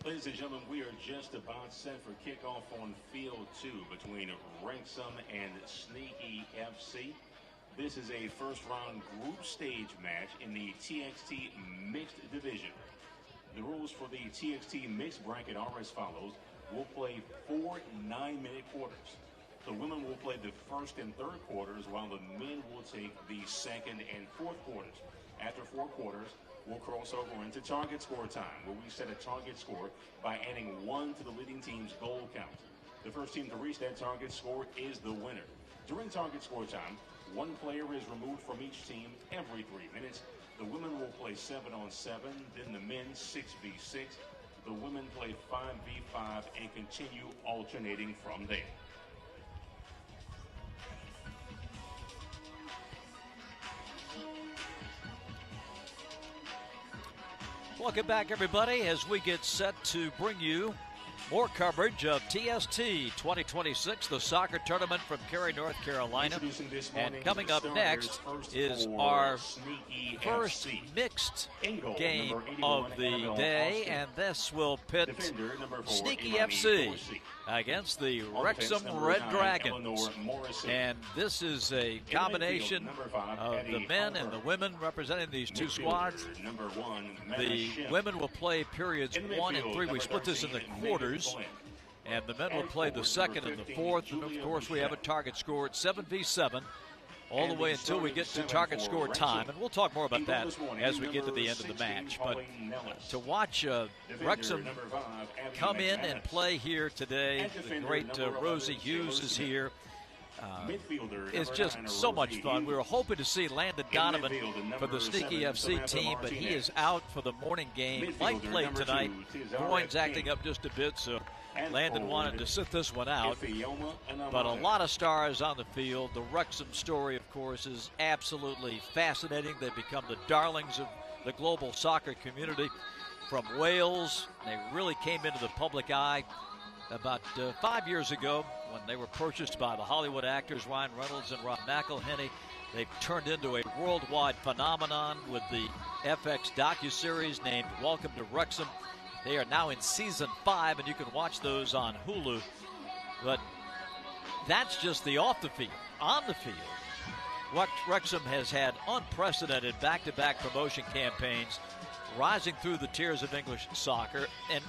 Ladies and gentlemen, we are just about set for kickoff on Field 2 between Wrexham and Sneaky FC. This is a first-round group stage match in the TST mixed division. The rules for the TST mixed bracket are as follows. We'll play 4 9-minute quarters. The women will play the first and third quarters, while the men will take the second and fourth quarters. After 4 quarters, we'll cross over into target score time, where we set a target score by adding 1 to the leading team's goal count. The first team to reach that target score is the winner. During target score time, 1 player is removed from each team every 3 minutes. The women will play 7-on-7, then the men 6v6. The women play 5v5 and continue alternating from there. Welcome back, everybody, as we get set to bring you more coverage of TST 2026, the soccer tournament from Cary, North Carolina. And coming up next is our first mixed game of the day, and this will pit Sneaky FC against the Wrexham Red Dragons. And this is a combination of the men and the women representing these two squads. The women will play periods 1 and 3. We split this into quarters, and the men will play the second and the fourth. And of course, we have a target score at 7v7 all the way until we get to target score time. And we'll talk more about that as we get to the end of the match. But to watch Wrexham come in and play here today, the great Rosie Hughes is here. It's just so much fun. We were hoping to see Landon Donovan for the Sneaky FC team, but he is out for the morning game. Might play tonight. Groin's acting up just a bit, so Landon wanted to sit this one out. But a lot of stars on the field. The Wrexham story, of course, is absolutely fascinating. They've become the darlings of the global soccer community. From Wales, they really came into the public eye about 5 years ago when they were purchased by the Hollywood actors Ryan Reynolds and Rob McElhenney. They've turned into a worldwide phenomenon with the FX docuseries named Welcome to Wrexham. They are now in season 5, and you can watch those on Hulu. But that's just the off the field. On the field, Wrexham has had unprecedented back-to-back promotion campaigns, rising through the tiers of English soccer. And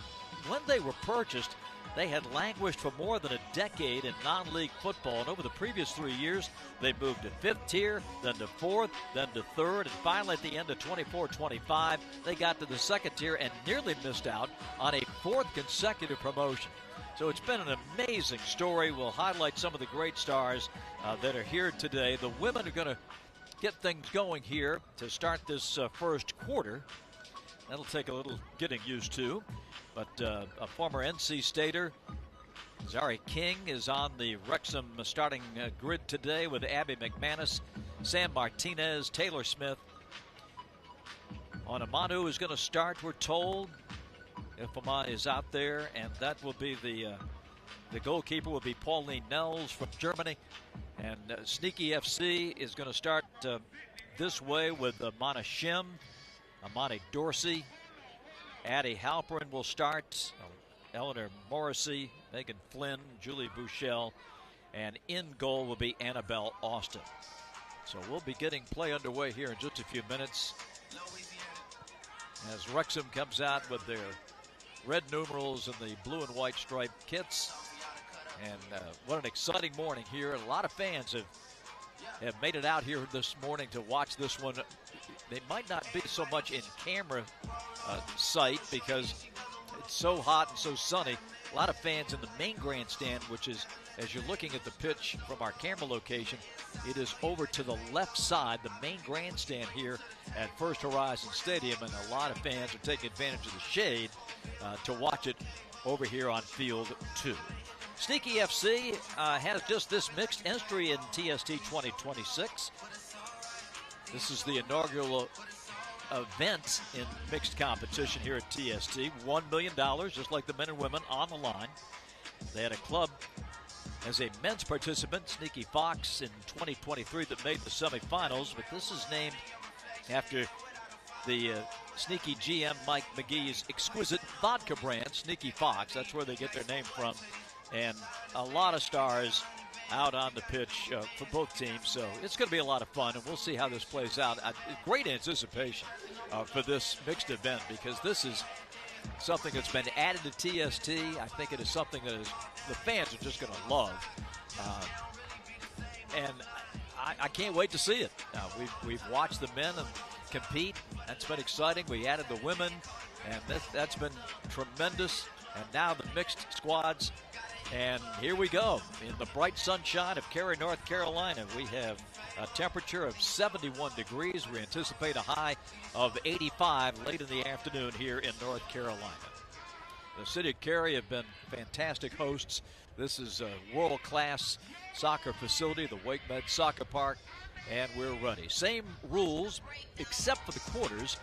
when they were purchased, they had languished for more than a decade in non-league football, and over the previous 3 years, they moved to 5th tier, then to 4th, then to 3rd, and finally at the end of 24-25, they got to the 2nd tier and nearly missed out on a 4th consecutive promotion. So it's been an amazing story. We'll highlight some of the great stars that are here today. The women are going to get things going here to start this first quarter. That'll take a little getting used to. But a former NC Stater, Zari King, is on the Wrexham starting grid today with Abby McManus, Sam Martinez, Taylor Smith. Onamanu is going to start, we're told. Ifama is out there, and that will be the goalkeeper will be Pauline Nels from Germany. And Sneaky FC is going to start this way with Mana Shim, Amani Dorsey, Addie Halperin will start, Eleanor Morrissey, Megan Flynn, Julie Bouchel, and in goal will be Annabelle Austin. So we'll be getting play underway here in just a few minutes as Wrexham comes out with their red numerals and the blue and white striped kits. And what an exciting morning here. A lot of fans have made it out here this morning to watch this one. They might not be so much in camera sight because it's so hot and so sunny. A lot of fans in the main grandstand, which is, as you're looking at the pitch from our camera location, it is over to the left side, the main grandstand here at First Horizon Stadium, and a lot of fans are taking advantage of the shade to watch it over here on Field 2. Sneaky FC has just this mixed entry in TST 2026. This is the inaugural event in mixed competition here at TST. $1 million, just like the men and women, on the line. They had a club as a men's participant, Sneaky Fox, in 2023 that made the semifinals, but this is named after the Sneaky GM Mike McGee's exquisite vodka brand, Sneaky Fox. That's where they get their name from. And a lot of stars out on the pitch for both teams. So it's going to be a lot of fun, and we'll see how this plays out. Great anticipation for this mixed event, because this is something that's been added to TST. I think it is something that the fans are just going to love. And I can't wait to see it. We've watched the men compete. That's been exciting. We added the women, and that's been tremendous. And now the mixed squads. And here we go in the bright sunshine of Cary, North Carolina. We have a temperature of 71 degrees. We anticipate a high of 85 late in the afternoon here in North Carolina. The city of Cary have been fantastic hosts. This is a world-class soccer facility, the Wake Med Soccer Park, and we're ready. Same rules except for the quarters.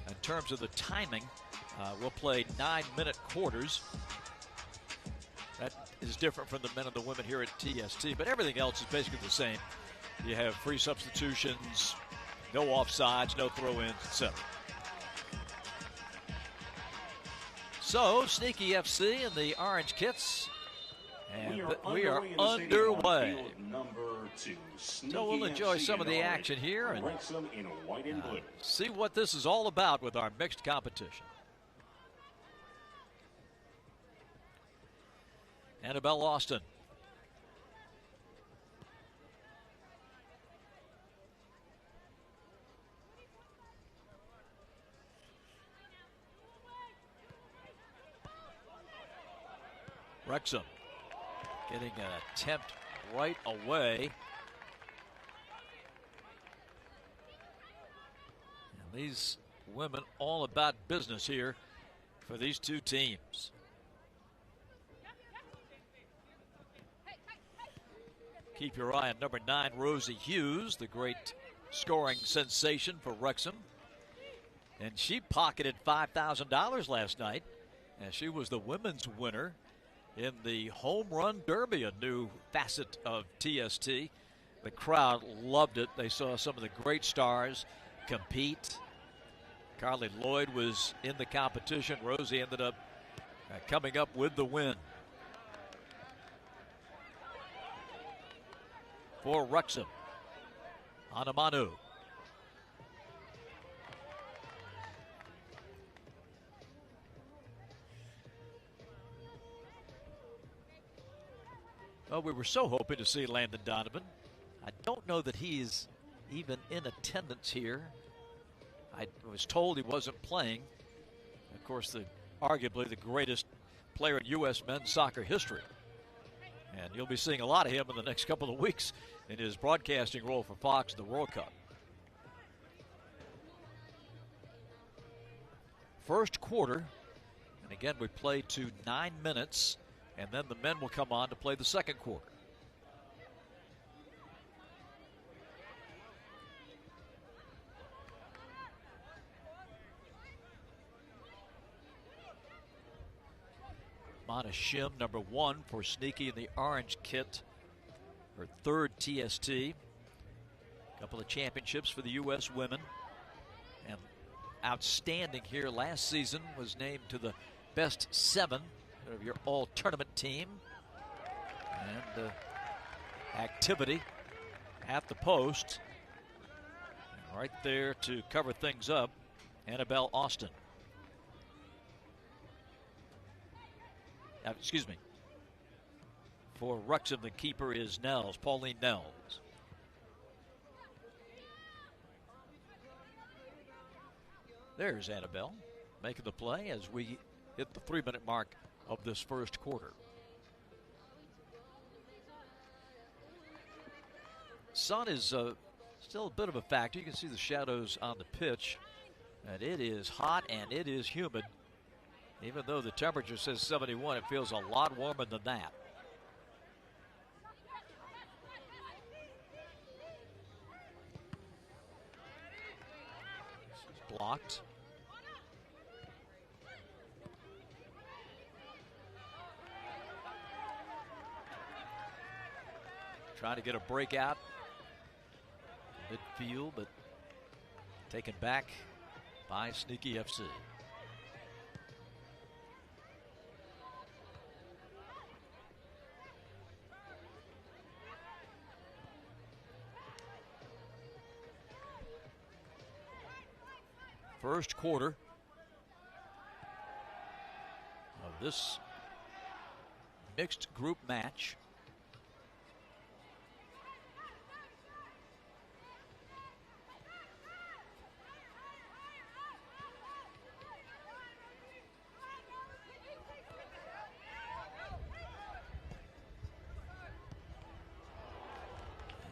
In terms of the timing, we'll play 9-minute quarters. That is different from the men and the women here at TST, but everything else is basically the same. You have free substitutions, no offsides, no throw-ins, etc. So, Sneaky FC and the orange kits, and we are underway. So we'll enjoy some of the action here and see what this is all about with our mixed competition. Annabelle Austin. Wrexham getting an attempt right away. And these women all about business here for these two teams. Keep your eye on number 9, Rosie Hughes, the great scoring sensation for Wrexham. And she pocketed $5,000 last night, and she was the women's winner in the Home Run Derby, a new facet of TST. The crowd loved it. They saw some of the great stars compete. Carly Lloyd was in the competition. Rosie ended up coming up with the win. For Wrexham, Anamanu. Well, we were so hoping to see Landon Donovan. I don't know that he's even in attendance here. I was told he wasn't playing. Of course, arguably the greatest player in U.S. men's soccer history. And you'll be seeing a lot of him in the next couple of weeks in his broadcasting role for Fox in the World Cup. First quarter, and again we play to 9 minutes, and then the men will come on to play the second quarter. Mana Shim, number 1 for Sneaky in the orange kit. Her third TST. A couple of championships for the U.S. women. And outstanding here last season, was named to the best 7 of your all-tournament team. And activity at the post. And right there to cover things up, Annabelle Austin. Excuse me. For Wrexham, the keeper is Nels, Pauline Nels. There's Annabelle making the play as we hit the 3-minute mark of this first quarter. Sun is still a bit of a factor. You can see the shadows on the pitch. And it is hot and it is humid. Even though the temperature says 71, it feels a lot warmer than that. This is blocked. Trying to get a breakout. Midfield, but taken back by Sneaky FC. First quarter of this mixed group match.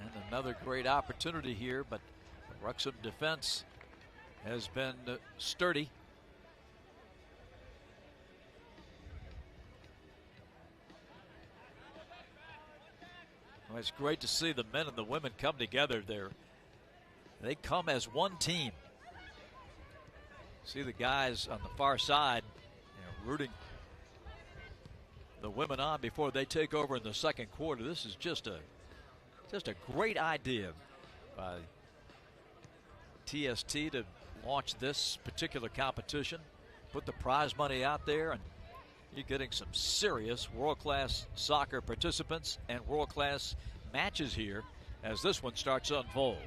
And another great opportunity here, but the Wrexham defense has been sturdy. Well, it's great to see the men and the women come together there. They come as one team. See the guys on the far side, rooting the women on before they take over in the second quarter. This is just a great idea by TST to launch this particular competition, put the prize money out there, and you're getting some serious world-class soccer participants and world-class matches here as this one starts to unfold.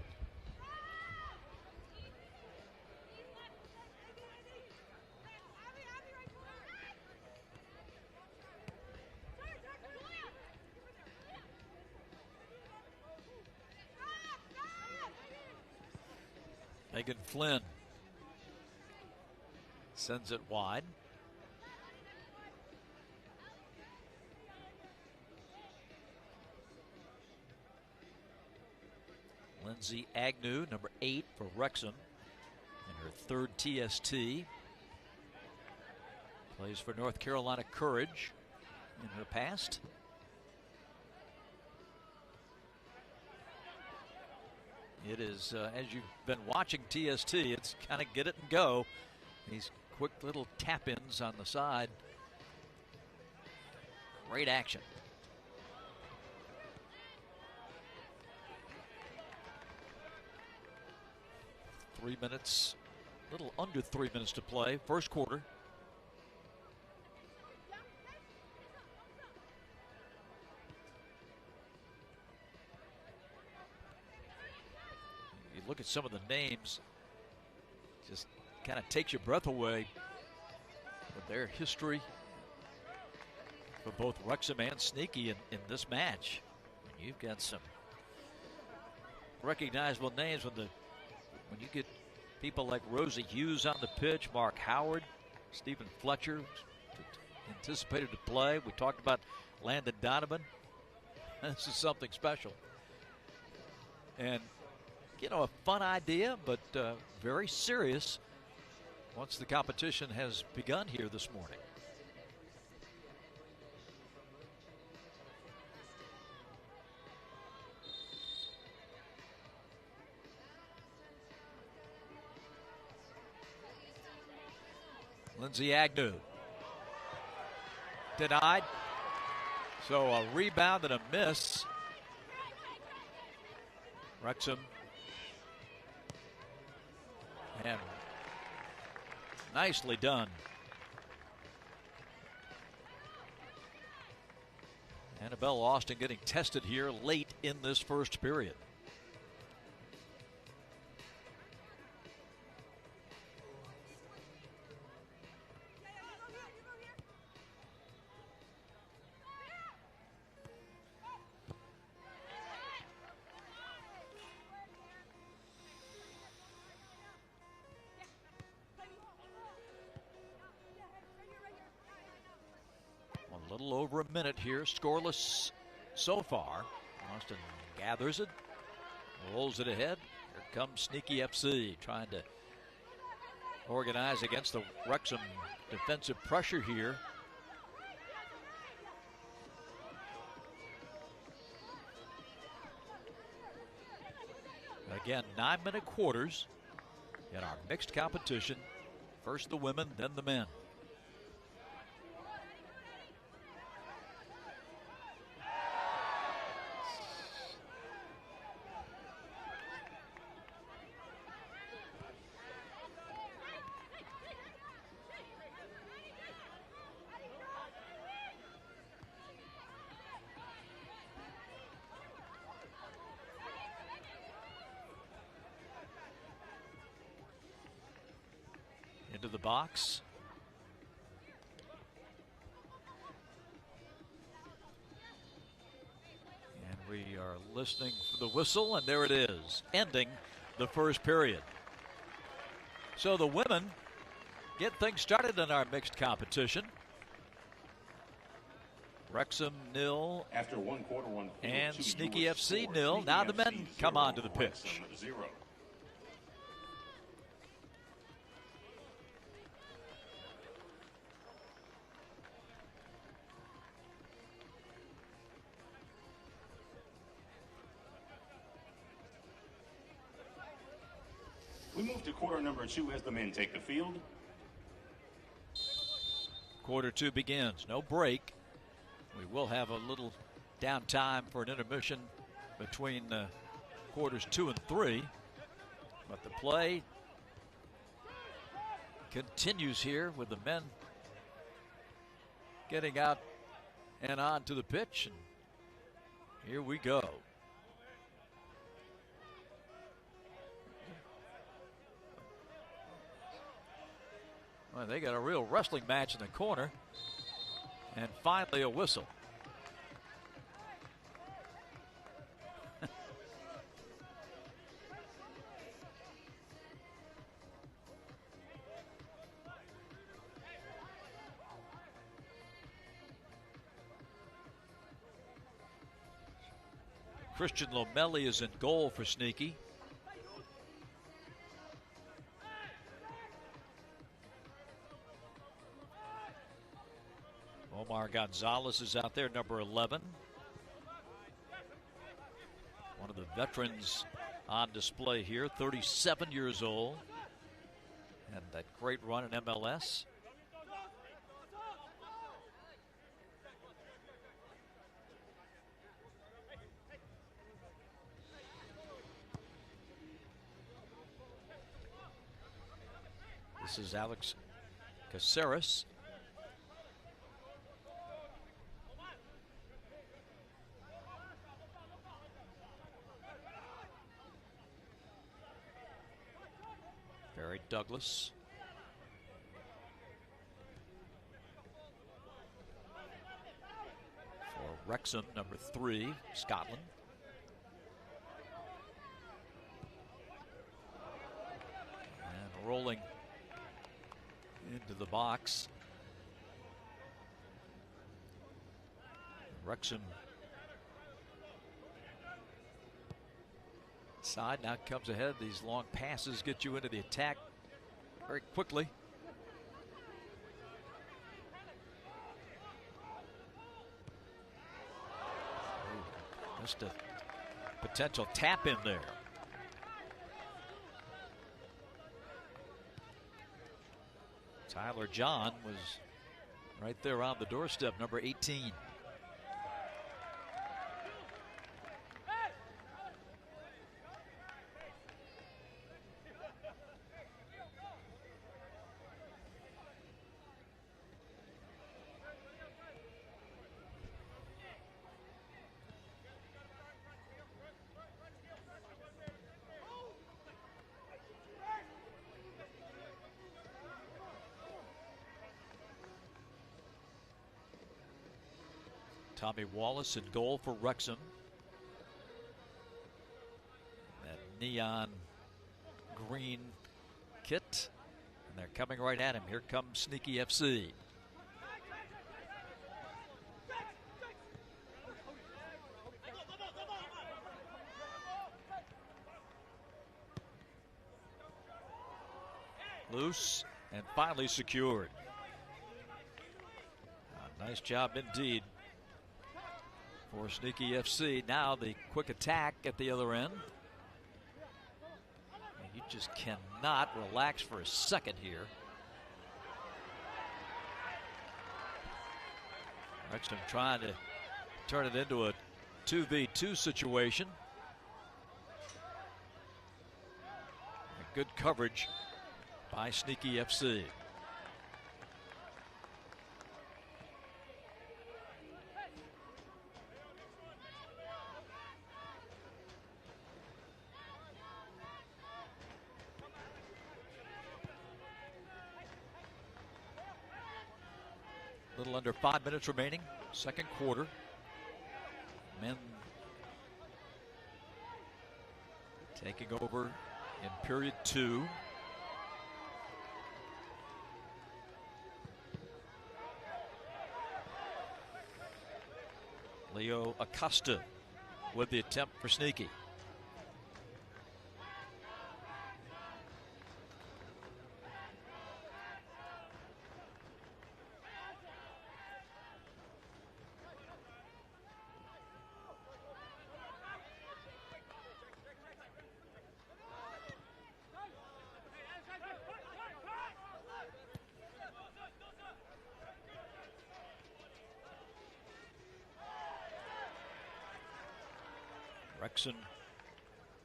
Megan Flynn sends it wide. Lindsay Agnew, number 8 for Wrexham, in her third TST. Plays for North Carolina Courage in her past. It is, as you've been watching TST, it's kind of get it and go. These quick little tap-ins on the side. Great action. Three minutes, a little under 3 minutes to play, first quarter. You look at some of the names, just kind of takes your breath away with their history for both Wrexham and Sneaky in this match. And you've got some recognizable names when you get people like Rosie Hughes on the pitch, Mark Howard, Stephen Fletcher anticipated to play. We talked about Landon Donovan. This is something special. And, a fun idea, but very serious once the competition has begun here this morning. Lindsay Agnew denied. So a rebound and a miss. Wrexham. And nicely done. Annabelle Austin getting tested here late in this first period. A little over a minute here, scoreless so far. Austin gathers it, rolls it ahead. Here comes Sneaky FC trying to organize against the Wrexham defensive pressure here. Again, 9-minute quarters in our mixed competition. First the women, then the men. into the box. And we are listening for the whistle, and there it is, ending the first period. So the women get things started in our mixed competition. Wrexham 0 after 1 quarter, 1 and Sneaky FC 0. Now the men come onto the pitch. We move to quarter number 2 as the men take the field. Quarter 2 begins. No break. We will have a little downtime for an intermission between quarters 2 and 3. But the play continues here with the men getting out and onto the pitch. And here we go. Well, they got a real wrestling match in the corner. And finally a whistle. Christian Lomelli is in goal for Sneaky. Omar Gonzalez is out there, number 11. One of the veterans on display here, 37 years old. And that great run in MLS. This is Alex Caceres. Barry Douglas. For Wrexham, number 3, Scotland. And rolling into the box. Wrexham side now comes ahead. These long passes get you into the attack very quickly. Just a potential tap in there. Tyler John was right there on the doorstep, number 18. Tommy Wallace in goal for Wrexham. That neon green kit. And they're coming right at him. Here comes Sneaky FC. Loose and finally secured. Nice job indeed for Sneaky FC. Now the quick attack at the other end. And you just cannot relax for a second here. Wrexham trying to turn it into a 2v2 situation. And good coverage by Sneaky FC. little under 5 minutes remaining, second quarter. Men taking over in period 2. Leo Acosta with the attempt for Sneaky. Wrexham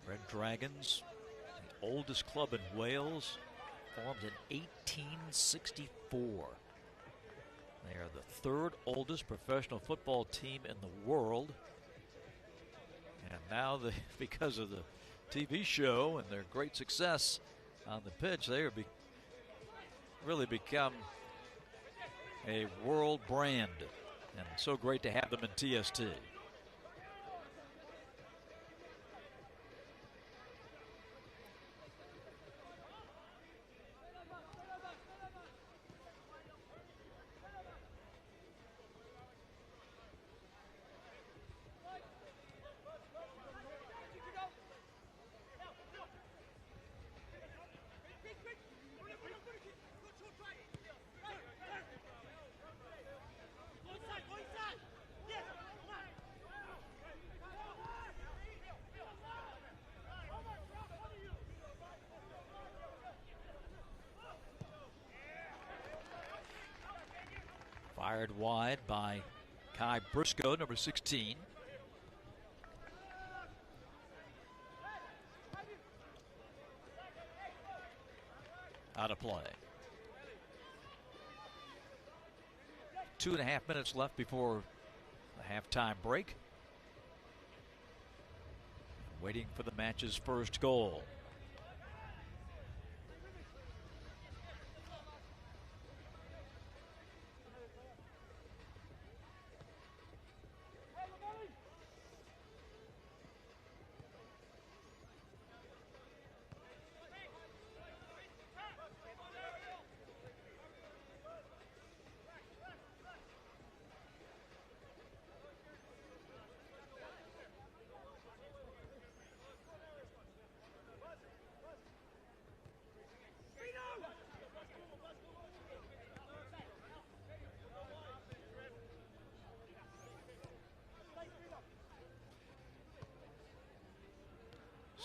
Red Dragons, the oldest club in Wales, formed in 1864. They are the third oldest professional football team in the world. And now, because of the TV show and their great success on the pitch, they are really become a world brand. And so great to have them in TST. Fired wide by Kai Briscoe, number 16. Out of play. 2.5 minutes left before the halftime break. Waiting for the match's first goal.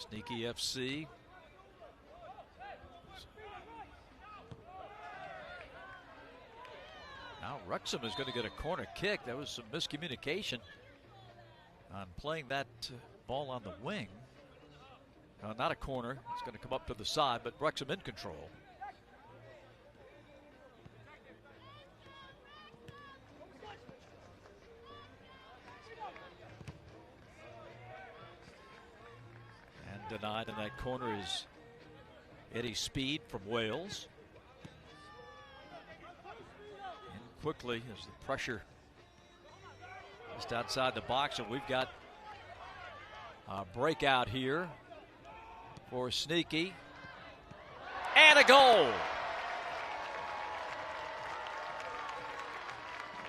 Sneaky FC. Now Wrexham is going to get a corner kick. That was some miscommunication on playing that ball on the wing. Not a corner. It's going to come up to the side, but Wrexham in control. Denied in that corner is Eddie Speed from Wales. And quickly as the pressure just outside the box, and we've got a breakout here for Sneaky. And a goal.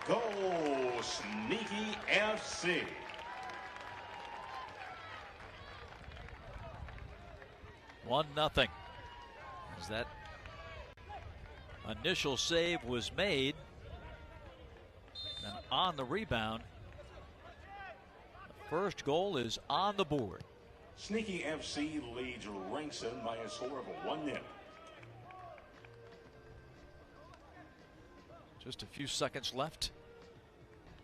Goal, Sneaky FC. 1-0 as that initial save was made, and on the rebound the first goal is on the board. Sneaky FC leads Wrexham by a score of 1-0. Just a few seconds left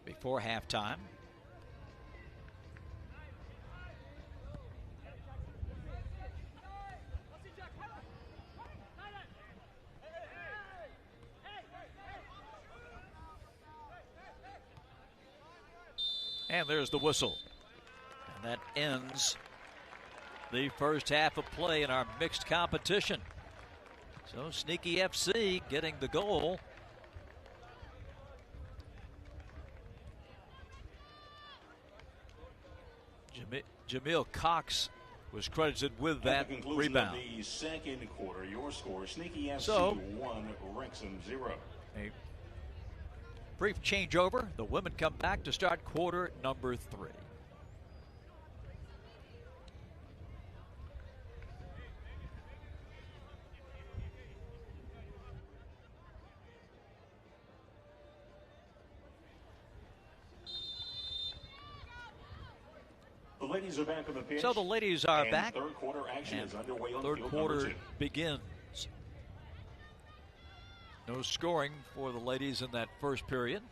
before halftime. And there's the whistle. And that ends the first half of play in our mixed competition. So Sneaky FC getting the goal Jameel Cox was credited with that rebound. Of the second quarter, your score: Sneaky FC So, 1, Wrexham 0. A brief changeover. The women come back to start quarter number 3. The ladies are back on the pitch. So the ladies are back. Third quarter action is underway on third field quarter number 2. begins. No scoring for the ladies in that first period.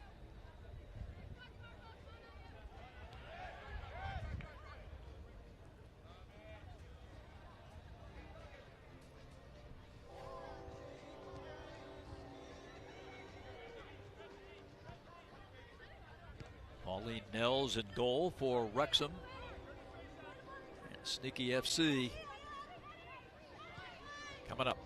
Pauline Nels in goal for Wrexham. And Sneaky FC coming up.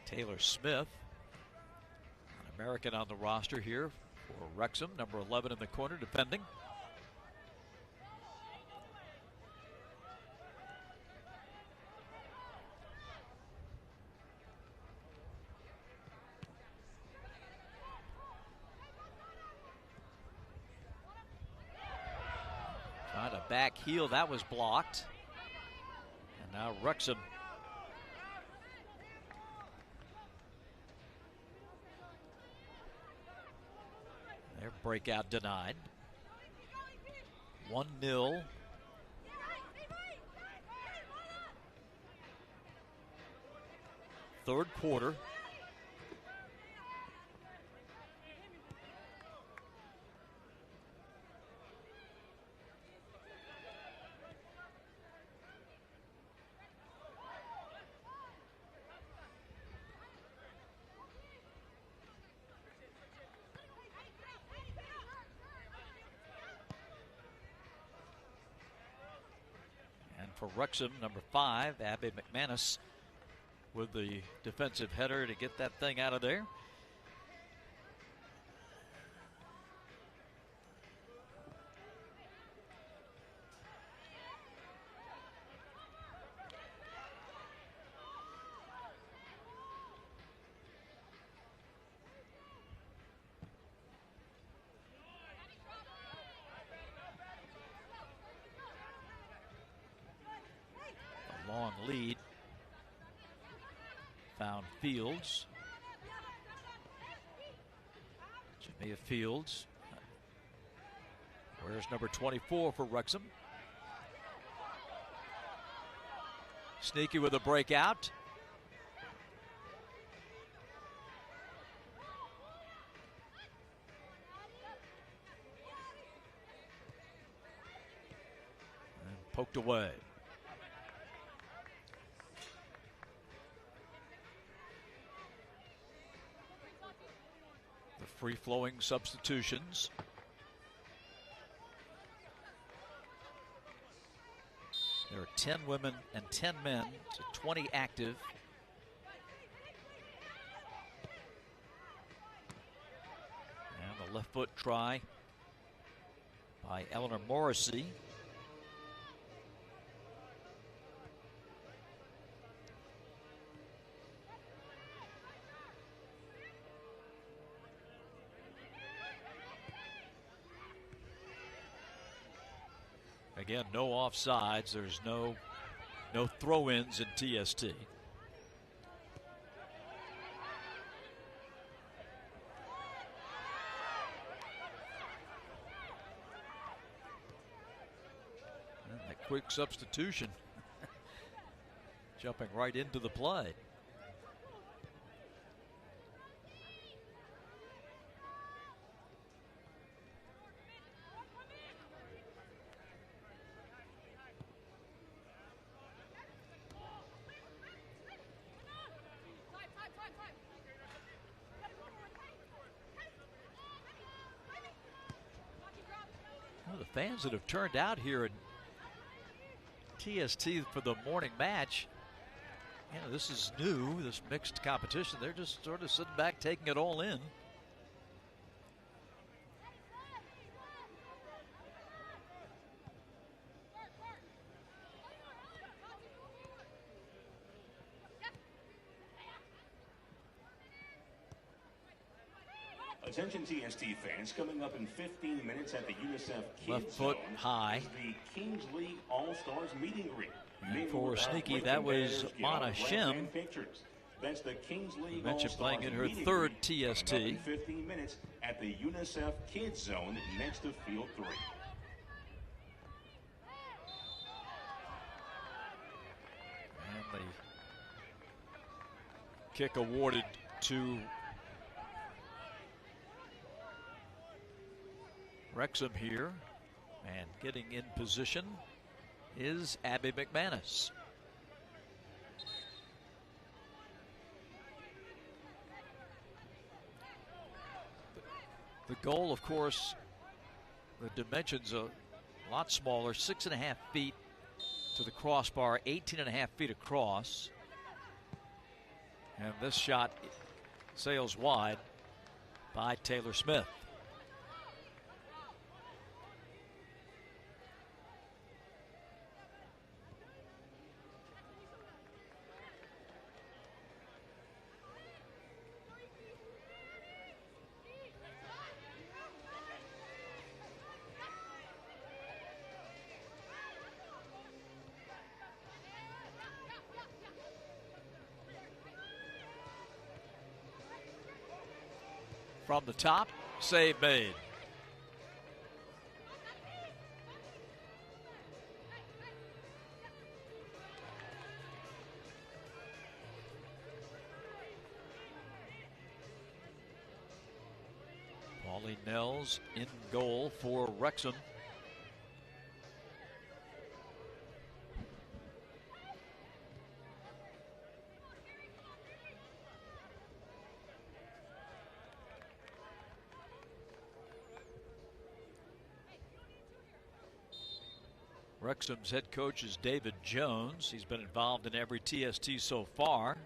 Taylor Smith, an American on the roster here for Wrexham, number 11 in the corner, defending. Trying to back heel, that was blocked. And now Wrexham their breakout denied. 1-0. Third quarter. For Wrexham, number 5, Abby McManus with the defensive header to get that thing out of there. Long lead. Found Fields. Jamia Fields. Where's number 24 for Wrexham? Sneaky with a breakout. And poked away. Free-flowing substitutions. There are 10 women and 10 men, so 20 active. And the left foot try by Eleanor Morrissey. Again, no offsides. There's no throw-ins in TST. And that quick substitution jumping right into the play. fans that have turned out here at TST for the morning match, you know, this is new, this mixed competition. They're just sort of sitting back, taking it all in. Attention TST fans, coming up in 15 minutes at the UNICEF Kids Left foot Zone high. is the Kings League All-Stars meeting green. And for Sneaky, that was Mana Shim. That's the Kings League All-Stars playing in her third TST. In 15 minutes at the UNICEF Kids Zone next to Field 3. And the kick awarded to Wrexham here, and getting in position is Abby McManus. The goal, of course, the dimensions are a lot smaller, 6.5 feet to the crossbar, 18.5 feet across. And this shot sails wide by Taylor Smith. From the top, save made. Pauline Nels in goal for Wrexham. Wrexham's head coach is David Jones. He's been involved in every TST so far.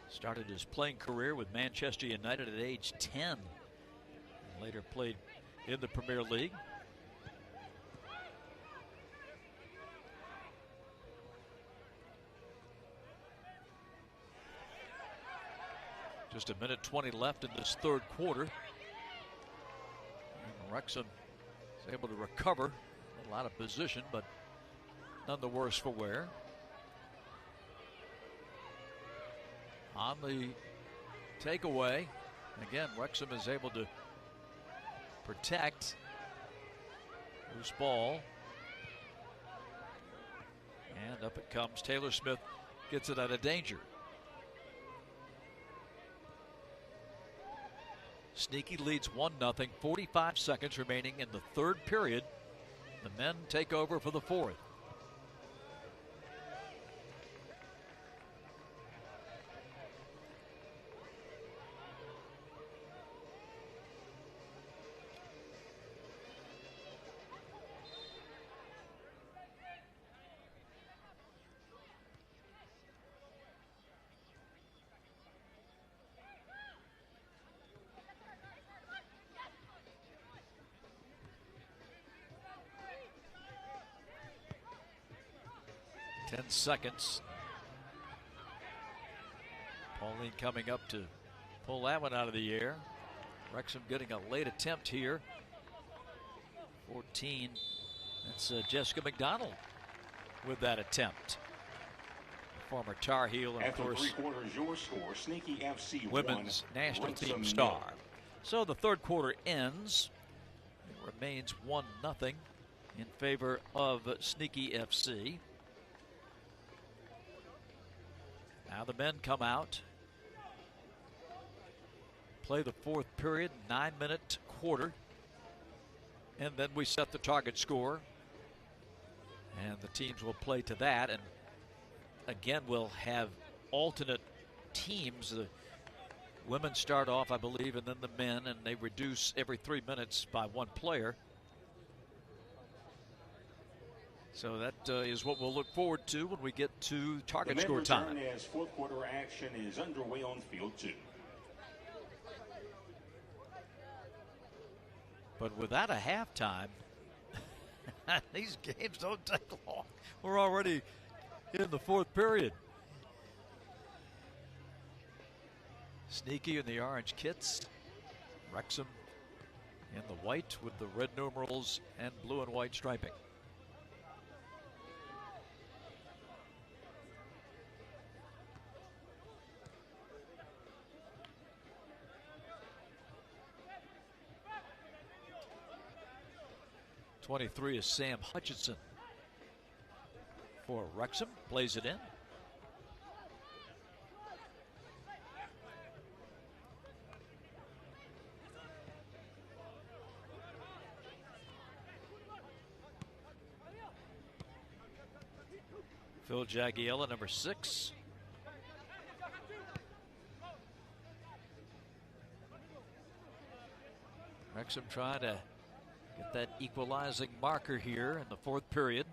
Started his playing career with Manchester United at age 10. And later played in the Premier League. Just a minute 20 left in this third quarter. Wrexham is able to recover a lot of position, but none the worse for wear. On the takeaway, again, Wrexham is able to protect loose ball. And up it comes. Taylor Smith gets it out of danger. Sneaky leads 1-0, 45 seconds remaining in the third period. The men take over for the fourth. Seconds. Pauline coming up to pull that one out of the air. Wrexham getting a late attempt here. 14. That's Jessica McDonald with that attempt. Former Tar Heel and, of course, your score, Sneaky FC women's national team star. So the third quarter ends. It remains 1-0 in favor of Sneaky FC. Now the men come out, play the fourth period, 9-minute quarter, and then we set the target score, and the teams will play to that. And again, we'll have alternate teams. The Women start off, I believe, and then the men, and they reduce every 3 minutes by one player. So that is what we'll look forward to when we get to target score time. As fourth quarter action is underway on field 2. But without a halftime, these games don't take long. We're already in the fourth period. Sneaky in the orange kits. Wrexham in the white with the red numerals and blue and white striping. #23 is Sam Hutchinson for Wrexham. Plays it in. Phil Jagiella, number 6. Wrexham trying to get that equalizing marker here in the fourth period.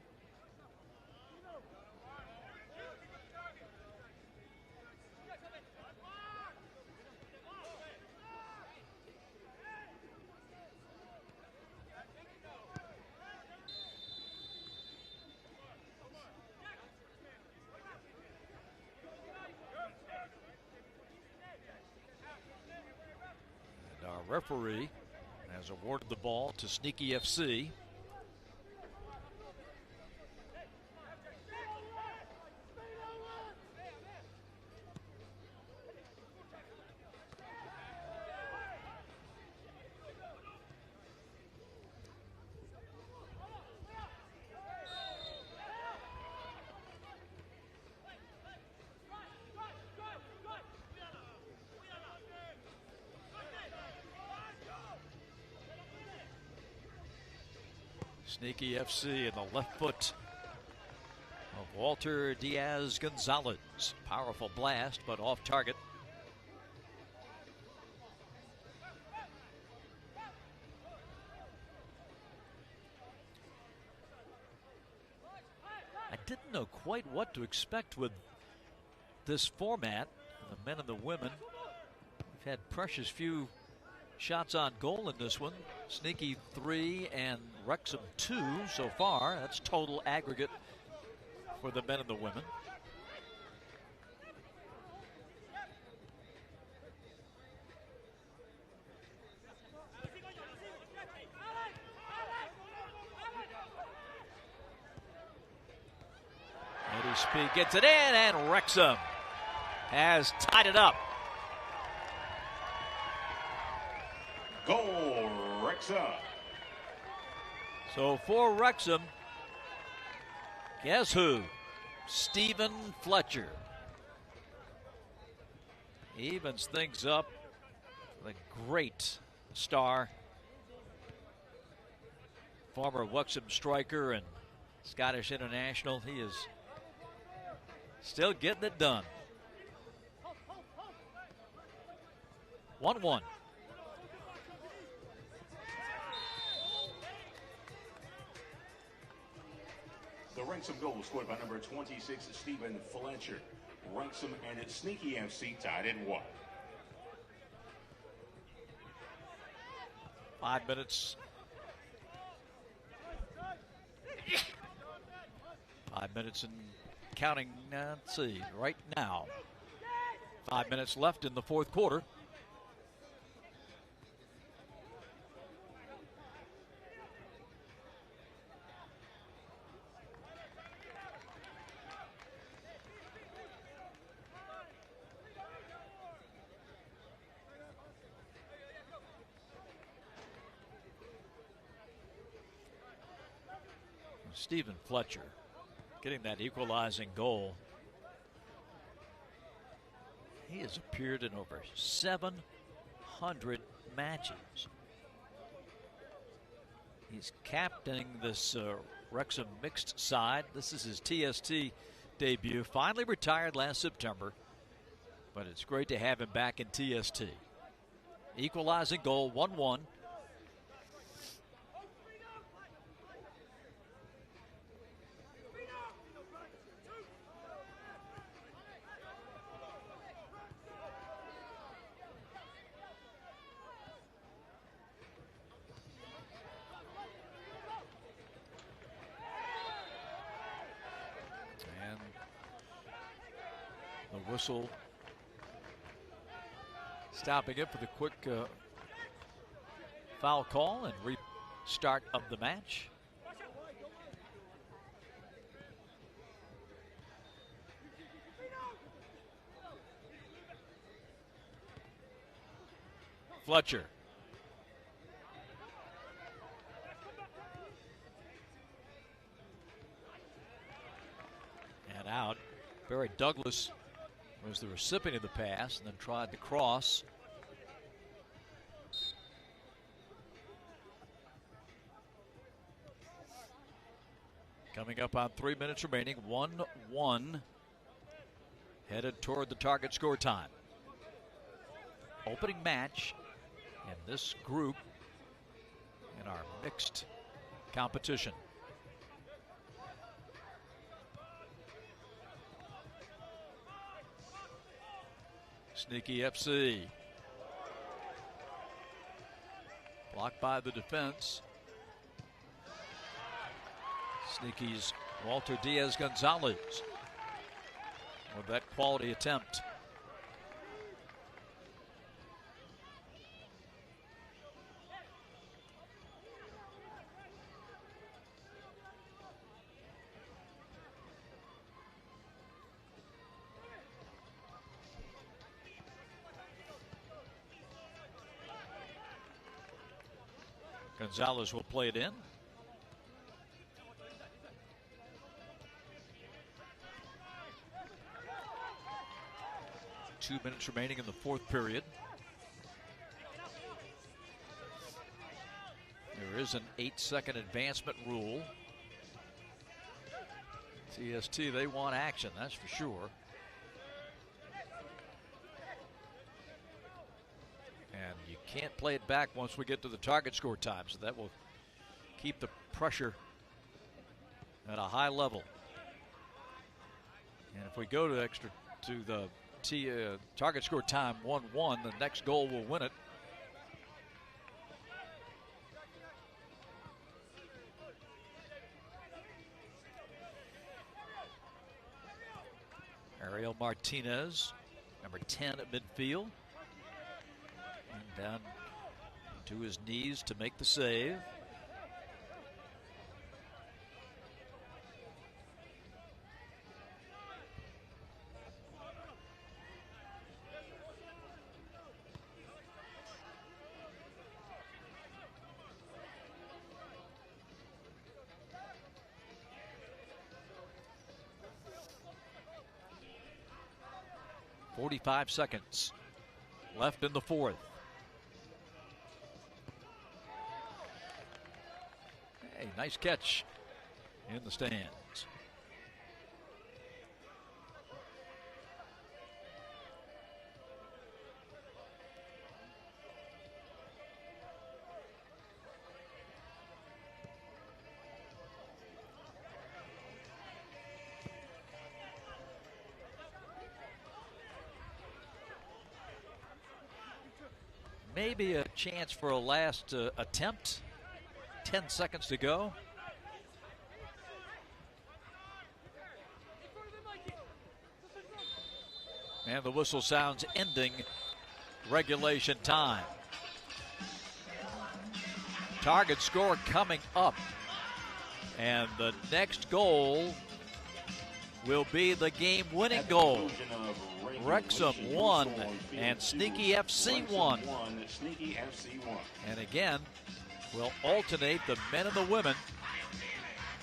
And our referee has awarded the ball to Sneaky FC. Sneaky FC in the left foot of Walter Diaz Gonzalez. Powerful blast, but off target. I didn't know quite what to expect with this format. The men and the women. We've had precious few shots on goal in this one. Sneaky 3 and Wrexham 2 so far. That's total aggregate for the men and the women. Eddie Speed gets it in, and Wrexham has tied it up. Goal, Wrexham. So for Wrexham, guess who? Stephen Fletcher. Evens things up. The great star. Former Wrexham striker and Scottish international. He is still getting it done. 1-1. The Wrexham goal scored by number 26, Stephen Fletcher. Wrexham and Sneaky FC tied at 1. 5 minutes. 5 minutes and counting. Let's see, right now. 5 minutes left in the fourth quarter. Stephen Fletcher getting that equalizing goal. He has appeared in over 700 matches. He's captaining this Wrexham mixed side. This is his TST debut. Finally retired last September, But it's great to have him back in TST. Equalizing goal, 1-1. And the whistle stopping it for the quick foul call and restart of the match. Fletcher. And out. Barry Douglas was the recipient of the pass and then tried to cross. Coming up on 3 minutes remaining, 1-1. Headed toward the target score time. Opening match in this group in our mixed competition. Sneaky FC. Blocked by the defense. Sneaky's Walter Diaz-Gonzalez with that quality attempt. Gonzalez will play it in. Two minutes remaining in the fourth period. There is an 8-second advancement rule. TST, they want action, that's for sure. And you can't play it back once we get to the target score time, so that will keep the pressure at a high level. And if we go to the target score time 1-1, the next goal will win it. Ariel Martinez, number 10 at midfield. And down to his knees to make the save. .45 seconds left in the fourth. Hey, nice catch in the stands. Maybe a chance for a last attempt. 10 seconds to go. And the whistle sounds ending regulation time. Target score coming up. And the next goal will be the game-winning goal. Wrexham 1 and Sneaky FC 1. And again, we'll alternate the men and the women.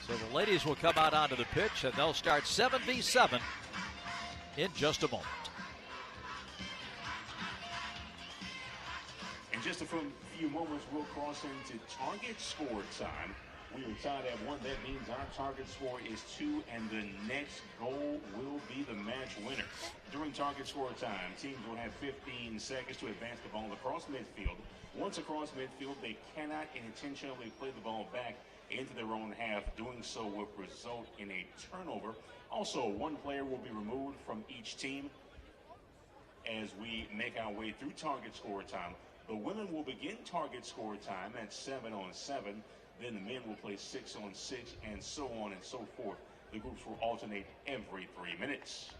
So the ladies will come out onto the pitch and they'll start 7v7 in just a moment. In just a few moments, we'll cross into target score time. We are tied at 1. That means our target score is 2, and the next goal will be the match winner. During target score time, teams will have 15 seconds to advance the ball across midfield. Once across midfield, they cannot intentionally play the ball back into their own half. Doing so will result in a turnover. Also, one player will be removed from each team as we make our way through target score time. The women will begin target score time at 7-on-7. Then the men will play 6-on-6, and so on and so forth. The groups will alternate every 3 minutes.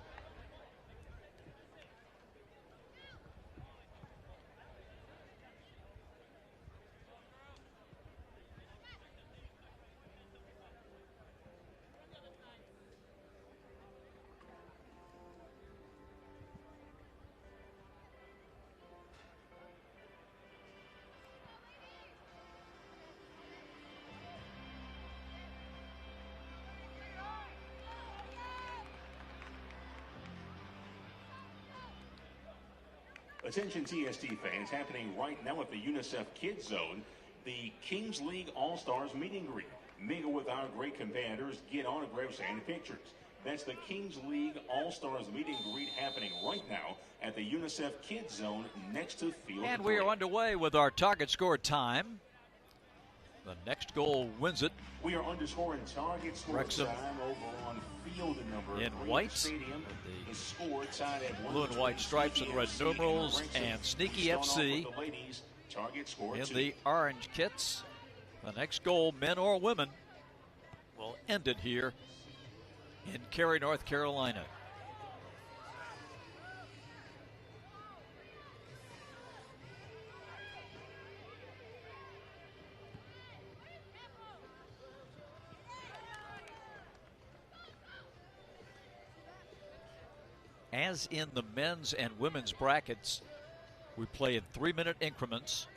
Attention TST fans, happening right now at the UNICEF Kids Zone, the Kings League All-Stars meet and greet. Mingle with our great competitors, get autographs and pictures. That's the Kings League All-Stars meet and greet happening right now at the UNICEF Kids Zone next to Field. And we are underway with our target score time. The next goal wins it. We are underscoring target score Wrexham time over on field number in 3 white. Stadium. The score tied at 1 Blue and white stripes and red numerals, and Sneaky FC in the orange kits. The next goal, men or women, will end it here in Cary, North Carolina. As in the men's and women's brackets, we play in 3-minute increments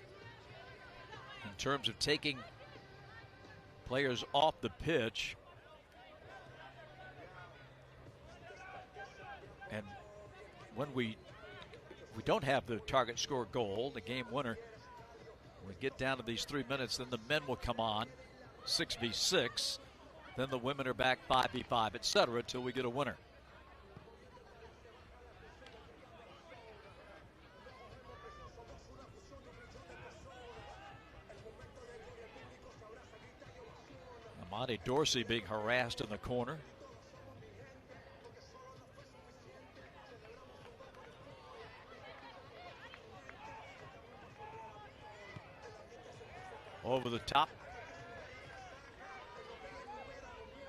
in terms of taking players off the pitch. And when we don't have the target score goal, the game winner, we get down to these 3 minutes, then the men will come on 6v6, then the women are back 5v5, etc., until we get a winner. Monty Dorsey being harassed in the corner. Over the top.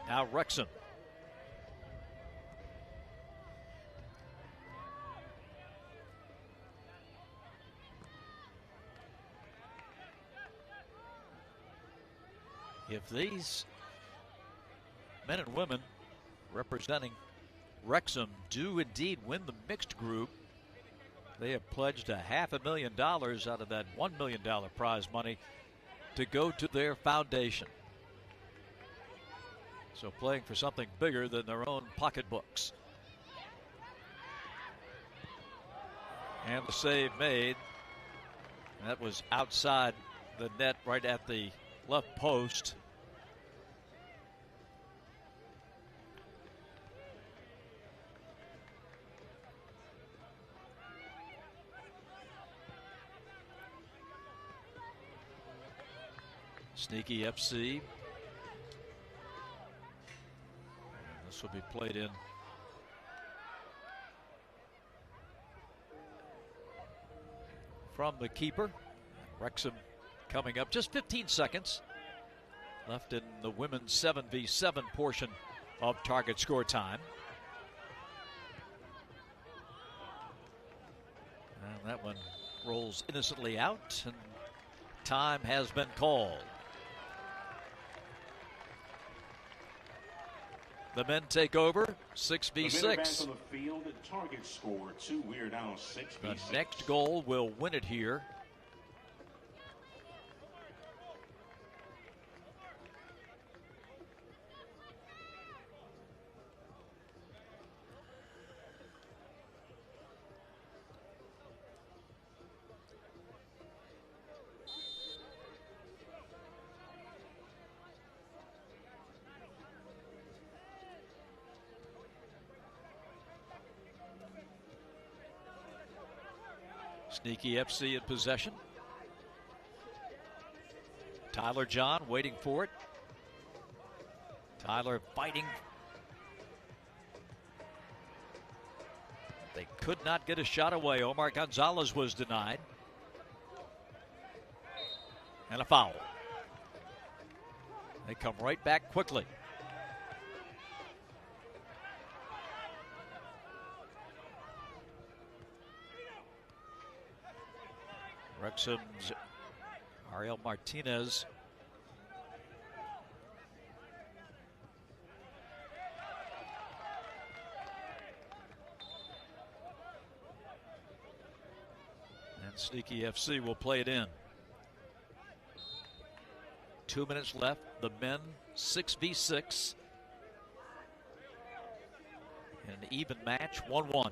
Now Wrexham. If these men and women representing Wrexham do indeed win the mixed group, they have pledged $500,000 out of that $1 million prize money to go to their foundation. So playing for something bigger than their own pocketbooks. And the save made. That was outside the net, right at the left post. Sneaky FC. This will be played in from the keeper. Wrexham coming up. Just 15 seconds left in the women's 7v7 portion of target score time. And that one rolls innocently out, and time has been called. The men take over, 6v6. On the field, target score 2. We are now 6v6. The next goal will win it here. Sneaky FC in possession. Tyler John waiting for it. Tyler fighting. They could not get a shot away. Omar Gonzalez was denied. And a foul. They come right back quickly. Wrexham's Ariel Martinez. And Sneaky FC will play it in. 2 minutes left. The men 6v6. An even match, 1-1.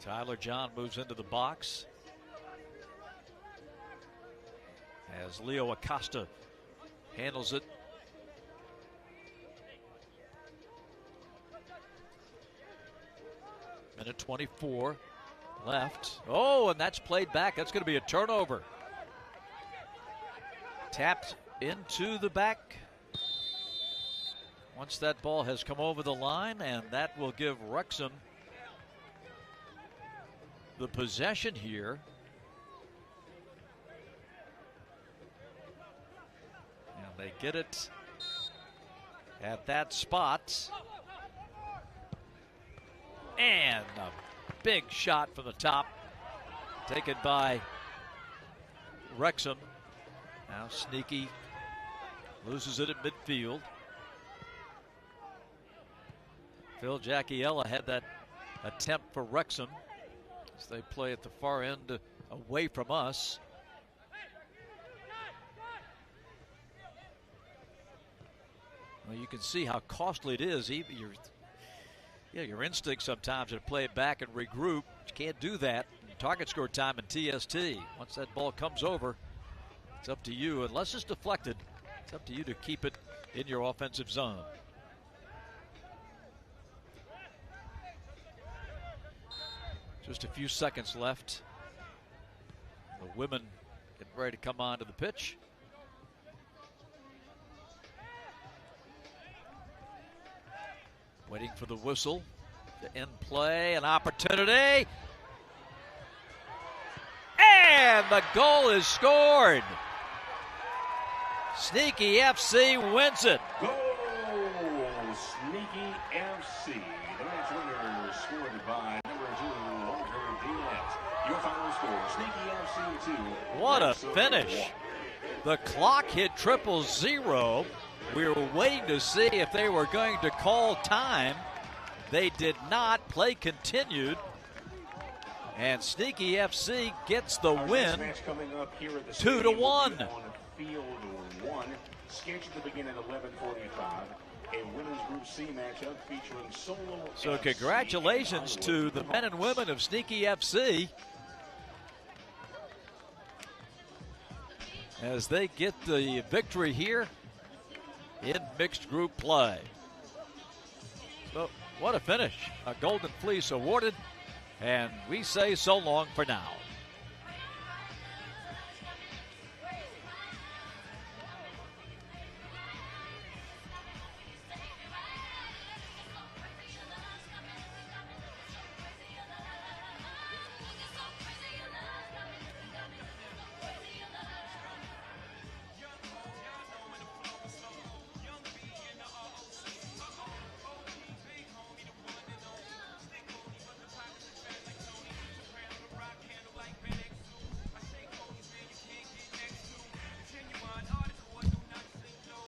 Tyler John moves into the box as Leo Acosta handles it. Minute 24 left. Oh, and that's played back. That's going to be a turnover. Tapped into the back. Once that ball has come over the line, and that will give Wrexham the possession here. And they get it at that spot. And a big shot from the top, taken by Wrexham. Now Sneaky loses it at midfield. Phil Jackiella had that attempt for Wrexham as they play at the far end away from us. Well, you can see how costly it is. Your instinct sometimes to play it back and regroup. You can't do that in target score time in TST. Once that ball comes over, it's up to you. Unless it's deflected, it's up to you to keep it in your offensive zone. Just a few seconds left. The women getting ready to come onto the pitch. Waiting for the whistle to end play. An opportunity. And the goal is scored. Sneaky FC wins it. Goal, Sneaky FC. The match winner scored by number 2, Walter Diaz. Your final score, Sneaky FC 2. What a finish. The clock hit 000. We were waiting to see if they were going to call time. They did not. Play continued. And Sneaky FC gets the win, 2-1. Field 1, scheduled to begin at 11:45. A women's Group C matchup featuring Solo. So congratulations to the men and women of Sneaky FC as they get the victory here in mixed group play. So what a finish. A Golden Fleece awarded, and we say so long for now.